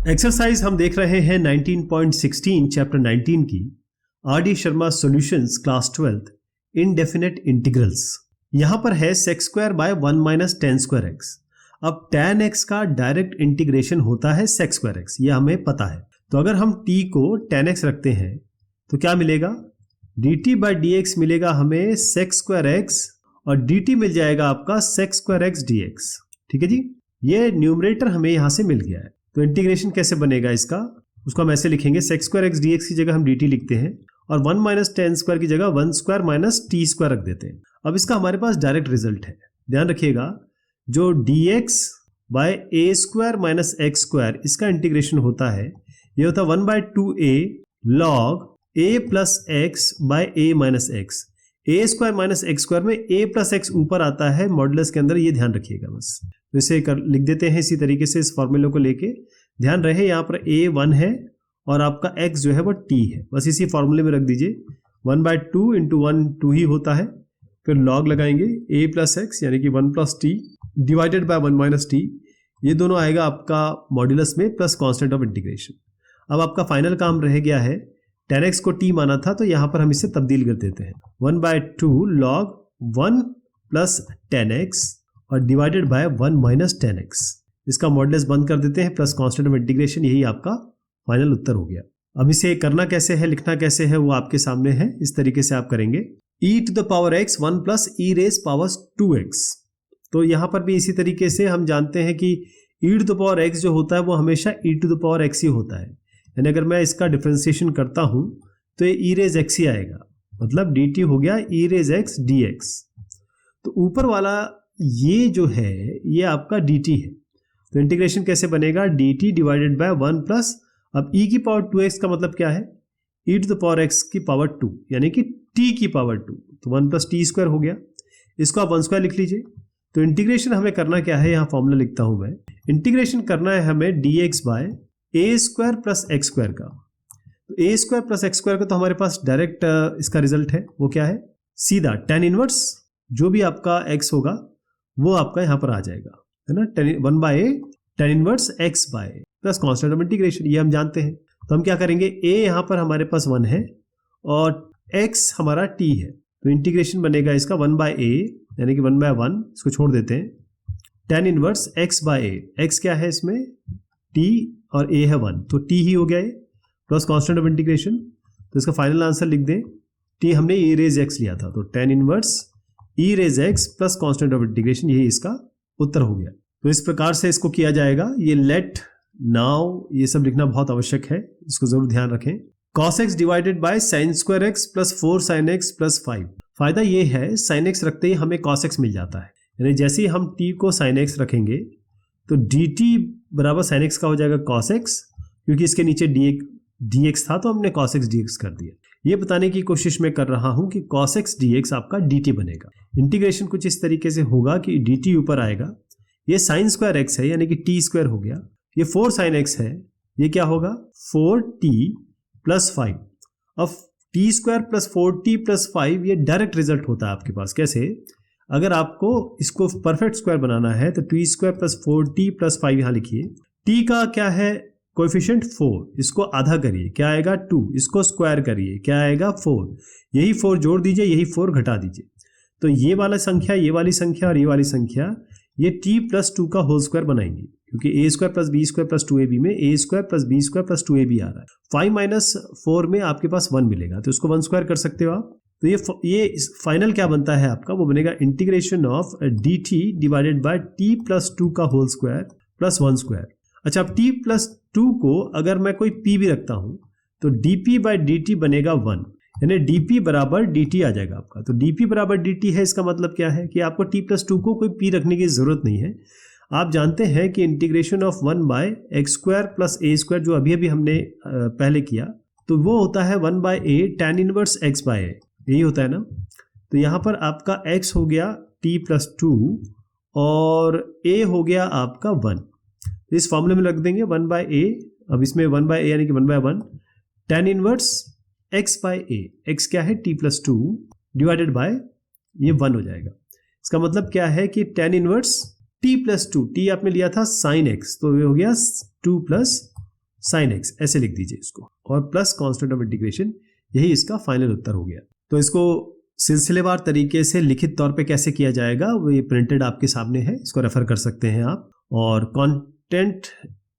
Exercise हम देख रहे हैं 19.16 चैप्टर 19 की R D Sharma solutions class 12th indefinite integrals. यहां पर है sec square by 1 minus ten square x. अब tan x का डायरेक्ट इंटीग्रेशन होता है sec स्क्वायर एक्स, ये हमें पता है। तो अगर हम t को tan x रखते हैं तो क्या मिलेगा, dt बाई dx मिलेगा हमें sec स्क्वायर एक्स और dt मिल जाएगा आपका sec स्क्वायर एक्स dx। ठीक है जी, ये न्यूमरेटर हमें यहां से मिल गया है। तो इंटीग्रेशन कैसे बनेगा इसका, उसको हम ऐसे लिखेंगे sec स्क्वायर एक्स dx की जगह हम dt लिखते हैं और 1 माइनस टेन स्क्वायर की जगह 1 स्क्वायर माइनस टी स्क्वायर रख देते हैं। अब इसका हमारे पास डायरेक्ट रिजल्ट है, ध्यान रखिएगा, जो dx by a square minus x square इसका इंटीग्रेशन होता है, ये होता है 1 by 2a log a plus x by a minus x. A square minus x square में a प्लस एक्स ऊपर आता है मॉडुलस के अंदर, ये ध्यान रखिएगा बस। तो इसे लिख देते हैं इसी तरीके से, इस फॉर्मूले को लेके ध्यान रहे यहाँ पर a 1 है और आपका x जो है वो t है, बस इसी फॉर्मूले में रख दीजिए। 1 बाय 2 इंटू 1 2 ही होता है, फिर लॉग लगाएंगे a प्लस एक्स यानी कि 1 plus T divided by 1 minus T, ये दोनों आएगा आपका मॉड्यूलस में प्लस कांस्टेंट ऑफ इंटीग्रेशन। अब आपका फाइनल काम रह गया है, tan x को t माना था तो यहाँ पर हम इसे तब्दील कर देते हैं, 1 by 2 log 1 plus tan x और divided by 1 minus tan x। इसका मॉडुलस बंद कर देते हैं प्लस कांस्टेंट ऑफ इंटीग्रेशन, यही आपका फाइनल उत्तर हो गया। अब इसे करना कैसे है, लिखना कैसे है, वो आपके सामने है। इस तरीके से आप करेंगे e to the power x 1 plus e raise power 2x। तो यहाँ पर भी इसी तरीके से हम जानते हैं कि e to the power x जो होता है वो हमेशा e to the power x ही होता है, यानी अगर मैं इसका डिफरेंशिएशन करता हूँ तो ये e रेज x ही आएगा, मतलब dt हो गया e रेज x dx। तो ऊपर वाला ये जो है ये आपका dt है, तो इंटीग्रेशन कैसे बनेगा, dt डिवाइडेड बाय 1 प्लस, अब e की पावर 2x का मतलब क्या है, e to the power x की पावर 2 यानी कि t की पावर 2, तो 1 प्लस टी स्क्वायर हो गया। इसको आप 1 स्क्वायर लिख लीजिए। तो इंटीग्रेशन हमें करना क्या है, यहाँ फॉर्मूला लिखता हूं मैं, इंटीग्रेशन करना है हमें dx by a square plus x square का। तो ए स्क्वायर प्लस एक्स स्क्वायर का तो हमारे पास डायरेक्ट इसका रिजल्ट है, वो क्या है, सीधा tan इनवर्स जो भी आपका x होगा वो आपका यहाँ पर आ जाएगा, है ना, 1 by tan inverse x by plus constant of integration, ये हम जानते हैं। तो हम क्या करेंगे, a यहाँ पर हमारे पास 1 है और x हमारा t है, तो इंटीग्रेशन बनेगा इसका 1 बाय a यानी कि 1 बाय 1, इसको छोड़ देते हैं, tan inverse x by a, x क्या है इसमें t और a है 1, तो t ही हो गया ये प्लस कांस्टेंट ऑफ इंटीग्रेशन। तो इसका फाइनल आंसर लिख दें, t हमने e रेज x लिया था, तो tan inverse e raise x plus constant of integration, यही इसका उत्तर हो गया। तो इस प्रकार से इसको किया जाएगा। ये लेट, नाउ, ये सब लिखना बहुत आवश्यक है, इसको जरूर ध्यान रखें। cos x divided by sin square x plus 4 sin x plus 5। फायदा ये है, sin x रखते ही हमें cos x मिल जाता है, यानी जैसे ही हम t को sin x रखेंगे तो dt बराबर sin x का हो जाएगा cos x, क्योंकि इसके नीचे dx था तो हमने cos x dx कर दिया। ये बताने की कोशिश मैं कर रहा हूं कि cos x dx आपका dt बनेगा। इंटीग्रेशन कुछ इस तरीके से होगा कि dt ऊपर आएगा, ये sin स्क्वायर x है यानी कि t स्क्वायर हो गया, ये 4 sin x है, ये क्या होगा 4t प्लस 5। अब t square plus 4t plus 5 ये डायरेक्ट रिजल्ट होता है आपके पास। कैसे, अगर आपको इसको परफेक्ट स्क्वायर बनाना है तो t square plus 4t plus 5 यहाँ लिखिए, t का क्या है कोएफिशिएंट 4, इसको आधा करिए, क्या आएगा 2, इसको स्क्वायर करिए, क्या आएगा 4, यही 4 जोड़ दीजिए, यही 4 घटा दीजिए। तो ये वाला संख्या, ये वाली संख्या और ये वाली संख्या ये t प्लस 2 का होल स्क्वायर बनाएंगे, क्योंकि A square plus B square plus 2ab में A square plus B square plus 2ab आ रहा है। 5 माइनस 4 में आपके पास 1 मिलेगा, तो इसको 1 स्क्वायर कर सकते हो आप। तो ये फाइनल क्या बनता है आपका, वो बनेगा integration of dt divided bye t plus 2 का होल स्क्वायर प्लस 1 स्क्वायर। अच्छा, अब t प्लस 2 को अगर मैं कोई p भी रखता हूं तो dp बाय dt बनेगा 1, यानी dp बराबर dt आ जाएगा आपका। तो dp बराबर dt है, इसका मतलब क्या है कि आपको t प्लस 2 को कोई p रखने की जरूरत नहीं है। आप जानते हैं कि integration of 1 by x square plus a square जो अभी अभी हमने पहले किया, तो वो होता है 1 by a tan inverse x by a, यही होता है ना। तो यहाँ पर आपका x हो गया t प्लस 2 और a हो गया आपका 1, इस फॉर्मूले में रख देंगे 1 बाय a। अब इसमें 1 बाय a यानी कि 1 by 1 tan inverse x by a, x क्या है t प्लस 2 डिवाइडेड बाय ये 1 हो जाएगा। इसका मतलब क्या है कि tan inverse t plus 2, t आपने लिया था sin x, तो ये हो गया 2 प्लस साइन एक्स, ऐसे लिख दीजिए इसको, और प्लस कांस्टेंट ऑफ इंटीग्रेशन, यही इसका फाइनल उत्तर हो गया। तो इसको सिलसिलेवार तरीके से लिखित तौर पे कैसे किया जाएगा वो ये प्रिंटेड आपके सामने है, इसको रेफर कर सकते हैं आप, और कंटेंट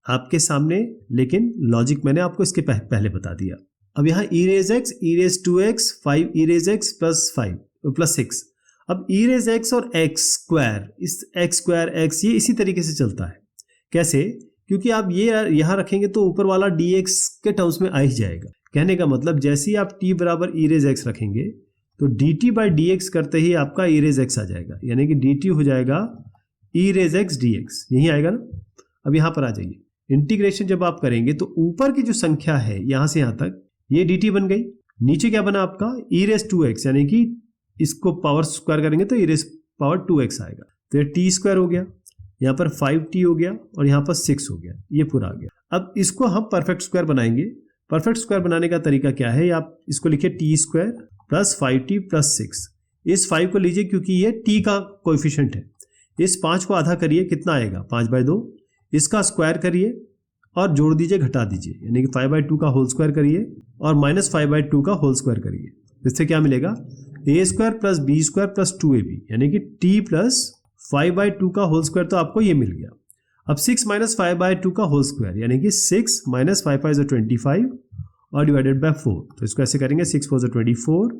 आपके सामने, लेकिन लॉजिक मैंने आपको इसके पहले बता दिया। अब यहाँ e raise x, e raise 2x, 5 e raise x plus 5 plus 6। अब e रेज x और x स्क्वायर, इस x स्क्वायर x ये इसी तरीके से चलता है। कैसे? क्योंकि आप ये यहाँ रखेंगे तो ऊपर वाला dx के टर्म्स में आ ही जाएगा। कहने का मतलब जैसे ही आप t बराबर e रेज x रखेंगे तो dt बाई dx करते ही आपका e रेज x आ जाएगा, यानी कि dt हो जाएगा e रेज x dx, यही आएगा ना। अब यहाँ पर आ जाइए, इंटीग्रेशन जब आप करेंगे तो ऊपर की जो संख्या है यहाँ से यहाँ तक ये dt बन गई, नीचे क्या बना आपका e रेज 2x, यानी कि इसको पावर स्क्वायर करेंगे तो e रेज पावर 2x आएगा, तो ये t स्क्वायर हो गया, यहाँ पर 5t हो गया और यहाँ पर 6 हो गया, ये पूरा आ गया। अब इसको हम परफेक्ट स्क्वायर बनाएंगे। परफेक्ट स्क्वायर बनाने का तरीका क्या है, आप इसको लिखिए t square plus 5t plus 6। इस 5 को लीजिए क्योंकि ये t का कोएफिशिएंट है, इस 5 को आधा करिए, कितना आएगा 5/2, इसका स्क्वायर करिए और जोड़ दीजिए, घटा दीजिए, यानी कि 5/2 का होल स्क्वायर करिए और माइनस 5/2 का होल स्क्वायर करिए। इससे क्या मिलेगा, a square plus b square plus 2ab, यानी कि t प्लस 5/2 का होल स्क्वायर, तो आपको ये मिल गया। अब 6 माइनस 5/2 का होल स्क्वायर, यानी कि 6 माइनस 5 5 25 और डिवाइडेड बाय 4, तो इसको ऐसे करेंगे 6 4 24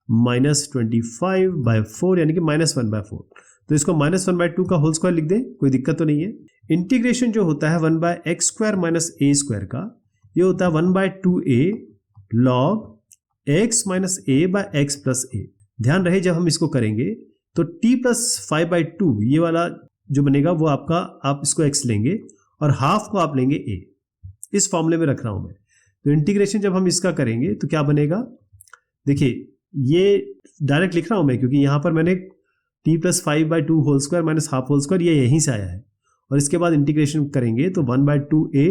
माइनस 25/4, यानी कि -1/4, तो इसको -1/2 का होल स्क्वायर लिख दें, कोई दिक्कत तो नहीं है। इंटीग्रेशन जो होता है 1/x square minus a square का, ये होता है 1/2a log x minus a by x plus a। ध्यान रहे जब हम इसको करेंगे तो t प्लस 5/2 ये वाला जो बनेगा वो आपका, आप इसको x लेंगे और हाफ को आप लेंगे a, इस फॉर्मूले में रख रहा हूं मैं। तो इंटीग्रेशन जब हम इसका करेंगे तो क्या बनेगा, देखिए ये डायरेक्ट लिख रहा हूं मैं क्योंकि यहां पर मैंने t plus 5/2 whole square minus half whole square ये यहीं से आया है, और इसके बाद इंटीग्रेशन करेंगे तो 1/2a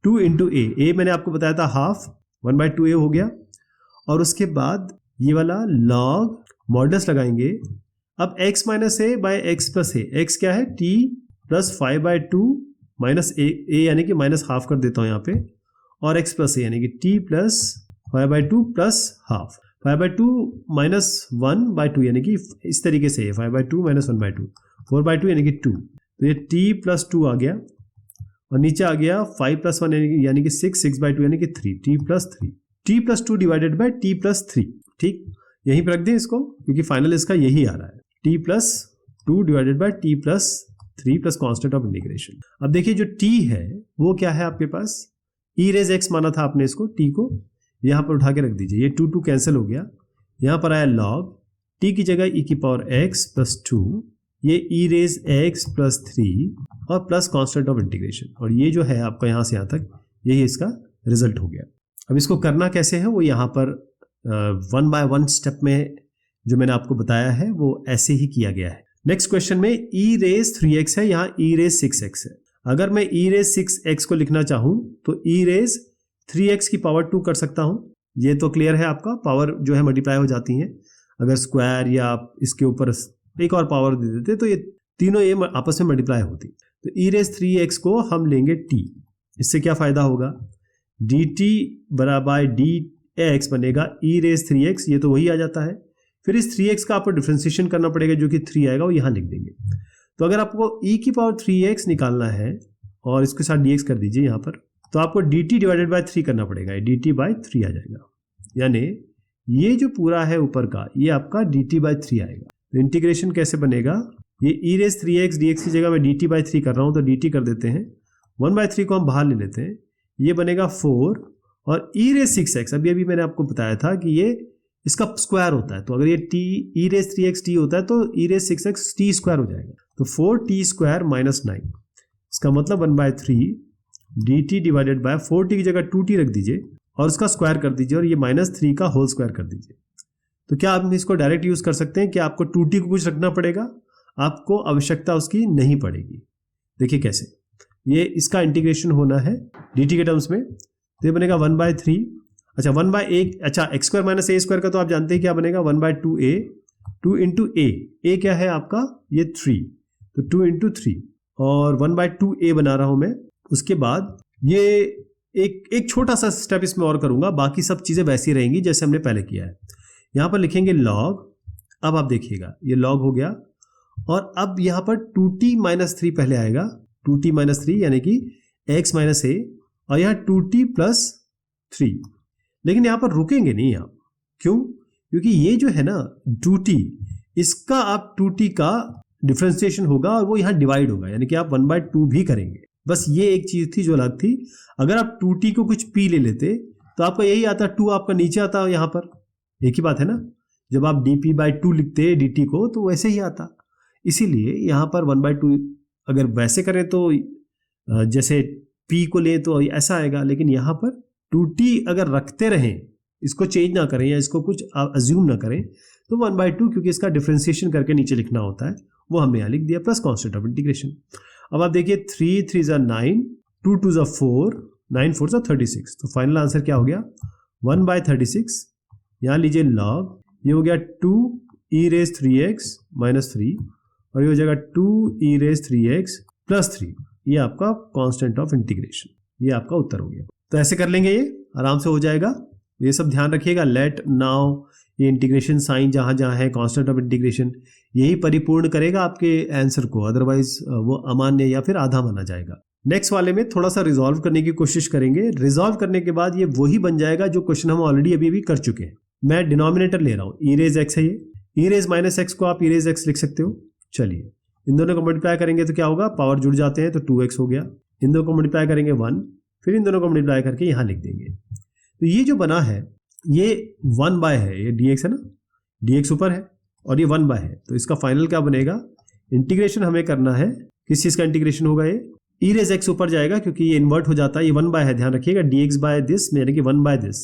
2 इंटू a मैंने आपको बताया था हाफ, 1/2a हो गया, और उसके बाद ये वाला log मॉडुलस लगाएंगे। अब x minus a by x plus a, x क्या है t प्लस 5/2 माइनस a यानी कि माइनस हाफ कर देता हूँ यहाँ पे, और x प्लस a यानी कि t plus 5/2 plus half, 5/2 minus 1/2 यानी कि इस तरीके से 5/2 माइनस 1/2, 4/2 यानी कि 2, तो ये t प्लस 2 आ गया, और नीचे आ गया 5 प्लस 1 यानी कि 6, 6/2 यानी कि 3, t plus 3, t plus 2 divided by t plus 3। ठीक, यहीं पर रख दें इसको क्योंकि फाइनल इसका यही आ रहा है, t plus 2 divided by t plus 3 plus constant of integration. अब देखिए जो t है वो क्या है आपके पास, e रेज x माना था आपने, इसको t को यहाँ पर उठा के रख दीजिए, ये 2 कैंसिल हो गया, यहाँ पर आया log t की जगह e की पावर x प्लस 2, ये e रेज x प्लस 3 और प्लस कॉन्स्टेंट ऑफ इंटीग्रेशन, और ये जो है आपका यहाँ से यहाँ तक यही इसका रिजल्ट हो गया। अब इसको करना कैसे है वो यहाँ पर 1 बाय 1 स्टेप में जो मैंने आपको बताया है वो ऐसे ही किया गया है। नेक्स्ट क्वेश्चन में e रेज 3x है, यहाँ e रेज 6x है। अगर मैं e रेज 6x को लिखना चाहूँ तो e रेज 3x की पावर 2 कर सकता हूँ, ये तो क्लियर है आपका, पावर जो है मल्टीप्लाई हो जाती हैं, अगर स्क्वायर या आप इसके ऊपर एक और पावर दे देते तो ये तीनों ये आपस में मल्टीप्लाई होती। तो e रेज 3x को हम लेंगे t, इससे क्या फायदा होगा, dt बराबर dx बनेगा e रेज 3x, ये तो वही आ जाता है, फिर इस 3x का आपको डिफरेंशिएशन करना पड़ेगा, जो कि 3 आएगा वो यहाँ लिख देंगे। तो अगर आपको e की पावर 3x निकालना है और इसके साथ dx कर दीजिए यहाँ पर, तो आपको dt डिवाइडेड बाय 3 करना पड़ेगा, dt बाय 3 आ जाएगा, यानी ये जो पूरा है ऊपर का ये आपका dt बाय 3 आएगा। तो इंटीग्रेशन कैसे बनेगा, ये e रेज 3x dx की जगह मैं dt बाय 3 कर रहा हूँ तो dt कर देते हैं, 1/3 को हम बाहर ले लेते हैं, ये बनेगा 4, और e रेज 6x अभी मैंने आपको बताया था कि ये इसका स्क्वायर होता है, तो अगर ये t e raise 3x t होता है तो e raise 6x t square हो जाएगा, तो 4t स्क्वायर माइनस 9, इसका मतलब 1/3 dt डिवाइडेड बाय 4t की जगह 2t रख दीजिए और उसका स्क्वायर कर दीजिए और ये -3 का होल स्क्वायर कर दीजिए। तो क्या आप इसको डायरेक्ट यूज कर सकते हैं कि आपको 2t को कुछ रखना पड़ेगा, आपको आवश्यकता उसकी नहीं पड़ेगी। देखिए कैसे, ये इसका इंटीग्रेशन होना है dt के टर्म्स में, तो ये बनेगा 1/3, अच्छा 1/a, अच्छा x square minus a square का तो आप जानते हैं क्या बनेगा, 1/2a, 2 इंटू a क्या है आपका ये 3, तो 2 इंटू 3 और 1/2a बना रहा हूं मैं। उसके बाद ये एक छोटा सा स्टेप इसमें और करूंगा, बाकी सब चीज़ें वैसी रहेंगी जैसे हमने पहले किया है। यहाँ पर लिखेंगे लॉग, अब आप देखिएगा ये लॉग हो गया, और अब यहाँ पर 2t माइनस 3 पहले आएगा, 2t माइनस 3 यानी कि x माइनस ए, और यहाँ 2t प्लस 3। लेकिन यहाँ पर रुकेंगे नहीं आप, क्यों? क्योंकि ये जो है ना 2t, इसका आप 2t का डिफ्रेंसिएशन होगा और वो यहाँ डिवाइड होगा, यानी कि आप 1/2 भी करेंगे। बस ये एक चीज थी जो अलग थी। अगर आप 2t को कुछ p ले लेते तो आपका यही आता, 2 आपका नीचे आता यहाँ पर, एक ही बात है ना। जब आप dp/2 लिखते dt को तो वैसे ही आता, इसीलिए यहाँ पर 1/2 अगर वैसे करें तो जैसे p को ले तो ऐसा आएगा, लेकिन यहाँ पर 2t अगर रखते रहें, इसको चेंज ना करें या इसको कुछ अज्यूम ना करें, तो 1/2, क्योंकि इसका डिफ्रेंसिएशन करके नीचे लिखना होता है, वो हमने यहाँ लिख दिया, प्लस कॉन्स्टेंट ऑफ इंटीग्रेशन। अब आप देखिए 3 3 ज़ा 9, 2 2 ज़ा 4, 9 4 ज़ा 36, तो फाइनल आंसर क्या हो गया 1/36। यहाँ लीजिए लॉग, ये हो गया 2 e रेज 3x माइनस 3, और ये हो जाएगा 2 e रेज 3x प्लस 3। ये आपका कांस्टेंट ऑफ इंटीग्रेशन, ये आपका उत्तर हो गया। तो ऐसे कर लेंगे, ये आराम से हो जाएगा। ये सब ध्यान रखिएगा, लेट, नाउ, ये इंटीग्रेशन साइन जहाँ जहाँ है, कांस्टेंट ऑफ इंटीग्रेशन, यही परिपूर्ण करेगा आपके आंसर को, अदरवाइज वो अमान्य या फिर आधा माना जाएगा। नेक्स्ट वाले में थोड़ा सा रिजॉल्व करने की कोशिश करेंगे। रिजॉल्व करने के बाद ये वही बन जाएगा जो क्वेश्चन हम ऑलरेडी अभी कर चुके हैं। मैं डिनोमिनेटर ले रहा हूँ, ई रेज एक्स है ये, ई रेज माइनस एक्स को आप ई रेज एक्स लिख सकते हो। चलिए इन दोनों को मल्टीप्लाई करेंगे तो क्या होगा, पावर जुड़ जाते हैं तो 2x हो गया। इन दोनों को मल्टीप्लाई करेंगे 1, फिर इन दोनों को मल्टीप्लाई करके यहाँ लिख देंगे। तो ये जो बना है ये 1/, है ये dx है ना, dx ऊपर है और ये 1/, है, तो इसका फाइनल क्या बनेगा, इंटीग्रेशन हमें करना है, किस चीज़ का इंटीग्रेशन होगा, ये ई रेज एक्स ऊपर जाएगा क्योंकि ये इन्वर्ट हो जाता है, ये 1/, है, ध्यान रखिएगा, dx/this यानी कि 1/this,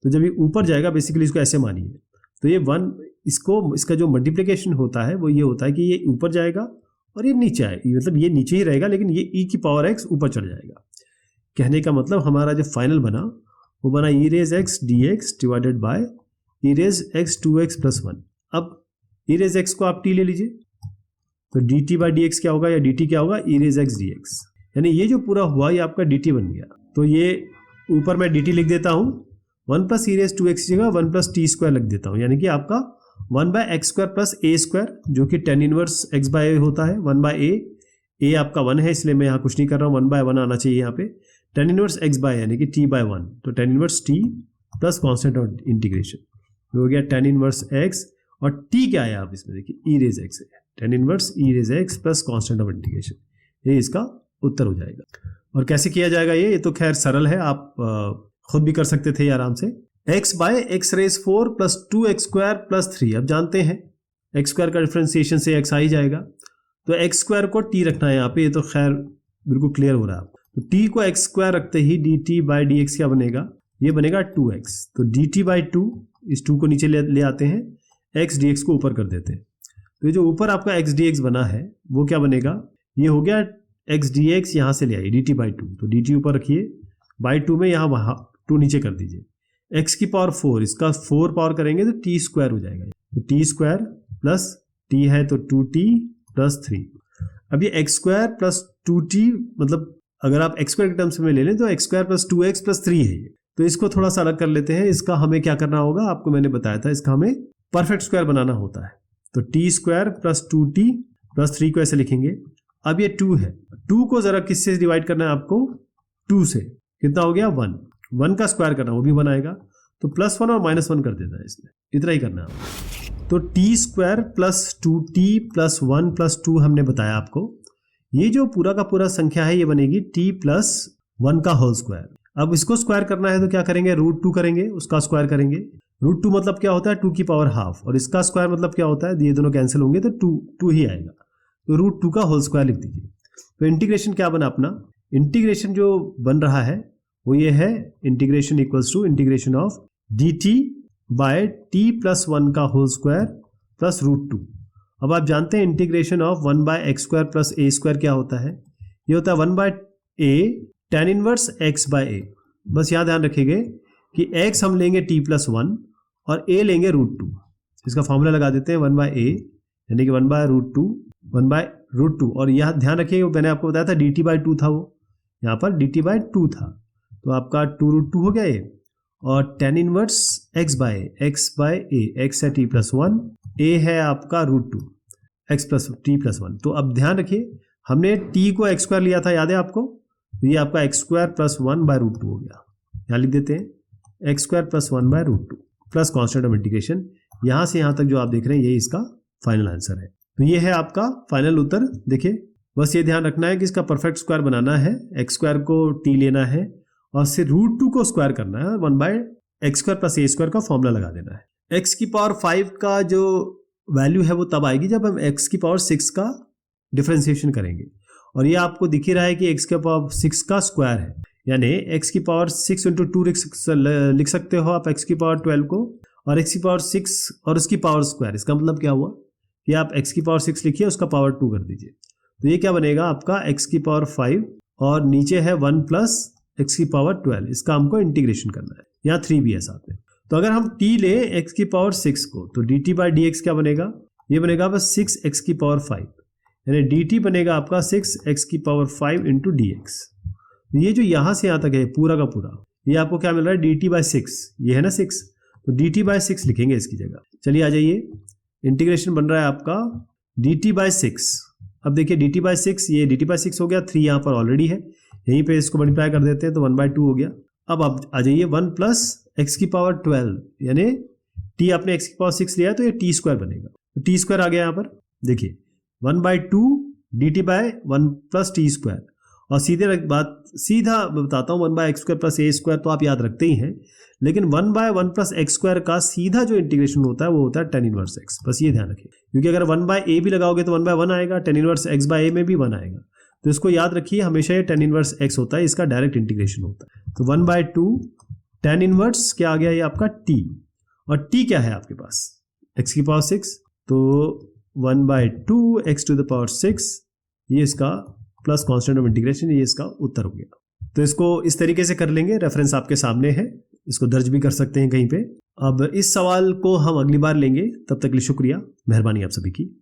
तो जब ये ऊपर जाएगा बेसिकली इसको ऐसे मानिए, तो ये 1, इसका जो मल्टीप्लिकेशन होता है वो ये होता है कि ये ऊपर जाएगा और ये नीचे आए, मतलब ये नीचे ही रहेगा लेकिन ये e की पावर x ऊपर चढ़ जाएगा। कहने का मतलब हमारा जो फाइनल बना वो बना e raise x dx divided by e raise x 2x plus 1। अब ई रेज एक्स को आप t ले लीजिए, तो dt/dx क्या होगा, या dt क्या होगा, ई रेज एक्स dx, यानी ये जो पूरा हुआ ये आपका dt बन गया। तो ये ऊपर मैं dt लिख देता हूँ, 1 प्लस ई रेज 2x की जगह 1 प्लस t² लिख देता हूँ, यानी कि आपका 1/x² प्लस a² जो कि tan इनवर्स x/a होता है, 1/a, a आपका 1 है इसलिए मैं यहाँ कुछ नहीं कर रहा हूँ, 1/1 आना चाहिए यहाँ पे, tan इनवर्स x/a यानी कि t/1, तो tan inverse t plus constant of integration हो गया tan इनवर्स x, और t क्या है आप इसमें देखिए, ई रेज एक्स है, tan inverse E raise x plus constant of integration, ये इसका उत्तर हो जाएगा। और कैसे किया जाएगा ये तो खैर सरल है, आप खुद भी कर सकते थे आराम से। x/x raise 4 plus 2x² plus 3, अब जानते हैं x² का डिफरेंशिएशन से x आ ही जाएगा, तो x² को t रखना है यहाँ पे, ये तो खैर बिल्कुल क्लियर हो रहा है। तो t को x² रखते ही dt/dx क्या बनेगा, ये बनेगा 2x, तो dt/2, इस 2 को नीचे ले आते हैं, x dx को ऊपर कर देते हैं, तो ये जो ऊपर आपका x dx बना है वो क्या बनेगा, ये हो गया x dx, यहाँ से ले आइए dt/2, तो dt ऊपर रखिए, बाई 2 में यहाँ वहाँ 2 नीचे कर दीजिए, x की पावर 4, इसका 4 पावर करेंगे तो t² हो जाएगा, तो t² प्लस t है तो 2t प्लस 3। अब ये x² प्लस 2t, मतलब अगर आप x² के टर्म्स में ले लें तो x² प्लस 2x प्लस 3 है ये, तो इसको थोड़ा सा अलग कर लेते हैं। इसका हमें क्या करना होगा, आपको मैंने बताया था, इसका हमें परफेक्ट स्क्वायर बनाना होता है, तो t² प्लस 2t प्लस 3 को ऐसे लिखेंगे। अब ये 2 है, 2 को जरा किससे डिवाइड करना है आपको, 2 से, कितना हो गया 1, 1 का स्क्वायर करना वो भी 1 आएगा, तो +1 और -1 कर देता है इसमें, इतना ही करना है। तो t² plus 2t plus 1 plus 2 हमने बताया आपको, ये जो पूरा का पूरा संख्या है ये बनेगी t प्लस 1 का होल स्क्वायर। अब इसको स्क्वायर करना है तो क्या करेंगे, √2 करेंगे, उसका स्क्वायर करेंगे। √2 मतलब क्या होता है, 2 की पावर हाफ, और इसका स्क्वायर मतलब क्या होता है, ये दोनों कैंसिल होंगे तो 2 ही आएगा, तो √2 का होल स्क्वायर लिख दीजिए। तो इंटीग्रेशन क्या बना अपना, इंटीग्रेशन जो बन रहा है वो ये है, integration equals to integration of dt by t plus 1 का होल स्क्वायर प्लस √2। अब आप जानते हैं integration of 1/x² plus a² क्या होता है, ये होता है 1/a tan इनवर्स x/a। बस याद ध्यान रखिएगा कि x हम लेंगे t प्लस 1 और a लेंगे √2, इसका फॉर्मूला लगा देते हैं 1/a यानी कि 1/√2 1/√2, और यहाँ ध्यान रखिएगा मैंने आपको बताया था dt/2 था, वो यहाँ पर dt/2 था, तो आपका 2√2 हो गया ये, और tan inverse x by a, x है t प्लस 1, a है आपका √2 x प्लस t प्लस 1। तो अब ध्यान रखिए हमने t को x स्क्वायर लिया था, याद है आपको, तो ये आपका x स्क्वायर प्लस 1 बाय √2 हो गया। यहाँ लिख देते हैं x square plus 1 by √2 plus constant of integration. यहाँ से यहाँ तक जो आप देख रहे हैं यही इसका फाइनल आंसर है। तो ये है आपका फाइनल उत्तर। देखिए बस ये ध्यान रखना है कि इसका परफेक्ट स्क्वायर बनाना है, x स्क्वायर को t लेना है और फिर √2 को स्क्वायर करना है, 1 by x square plus a square का फॉर्मूला लगा देना है। x की पावर 5 का जो वैल्यू है वो तब आएगी जब हम x की पावर 6 का डिफरेंशिएशन करेंगे, और ये आपको दिख ही रहा है कि x की पावर 6 का स्क्वायर है, यानी x की पावर 6 इंटू 2 लिख सकते हो आप x की पावर 12 को, और x की पावर 6 और उसकी पावर स्क्वायर। इसका मतलब क्या हुआ कि आप x की पावर 6 लिखिए, उसका पावर 2 कर दीजिए, तो ये क्या बनेगा आपका x की पावर 5 और नीचे है 1 प्लस x की पावर 12। इसका हमको इंटीग्रेशन करना है, यहाँ 3 भी है साथ में। तो अगर हम t ले x की पावर 6 को, तो dt बाई डी एक्स क्या बनेगा, ये बनेगा बस 6x की पावर 5, यानी dt बनेगा आपका 6x की पावर 5 इंटू डी एक्स। ये जो यहाँ से यहाँ तक है पूरा का पूरा, ये आपको क्या मिल रहा है dt बाई 6, ये है ना 6, तो dt बाई 6 लिखेंगे इसकी जगह। चलिए आ जाइए, इंटीग्रेशन बन रहा है आपका dt बाई 6। अब देखिए dt बाई 6, ये dt बाई 6 हो गया, 3 यहाँ पर ऑलरेडी है, यहीं पे इसको मल्टीप्लाई कर देते हैं तो 1/2 हो गया। अब आप आ जाइए 1 प्लस x की पावर 12, यानी t आपने x की पावर 6 लिया तो ये t स्क्वायर बनेगा, तो t स्क्वायर आ गया यहाँ पर। देखिए 1/2 dt by 1 plus t square, और सीधा बताता हूँ 1 by x square plus a square तो आप याद रखते ही हैं, लेकिन 1 बाय 1 प्लस एक्स स्क्वायर का सीधा जो इंटीग्रेशन होता है वो होता है tan इनवर्स x। बस ये ध्यान रखिए, क्योंकि अगर 1 बाय ए भी लगाओगे तो 1 बाय 1 आएगा, tan इनवर्स x बाय ए में भी 1 आएगा, तो इसको याद रखिए हमेशा ये tan इनवर्स x होता है, इसका डायरेक्ट इंटीग्रेशन होता है। तो 1/2 tan इनवर्स क्या आ गया, ये आपका t, और t क्या है आपके पास x की पावर 6, तो 1/2 x टू द पावर 6, ये इसका प्लस कांस्टेंट ऑफ इंटीग्रेशन, ये इसका उत्तर हो गया। तो इसको इस तरीके से कर लेंगे, रेफरेंस आपके सामने है, इसको दर्ज भी कर सकते हैं कहीं पे। अब इस सवाल को हम अगली बार लेंगे, तब तक के लिए शुक्रिया, मेहरबानी आप सभी की।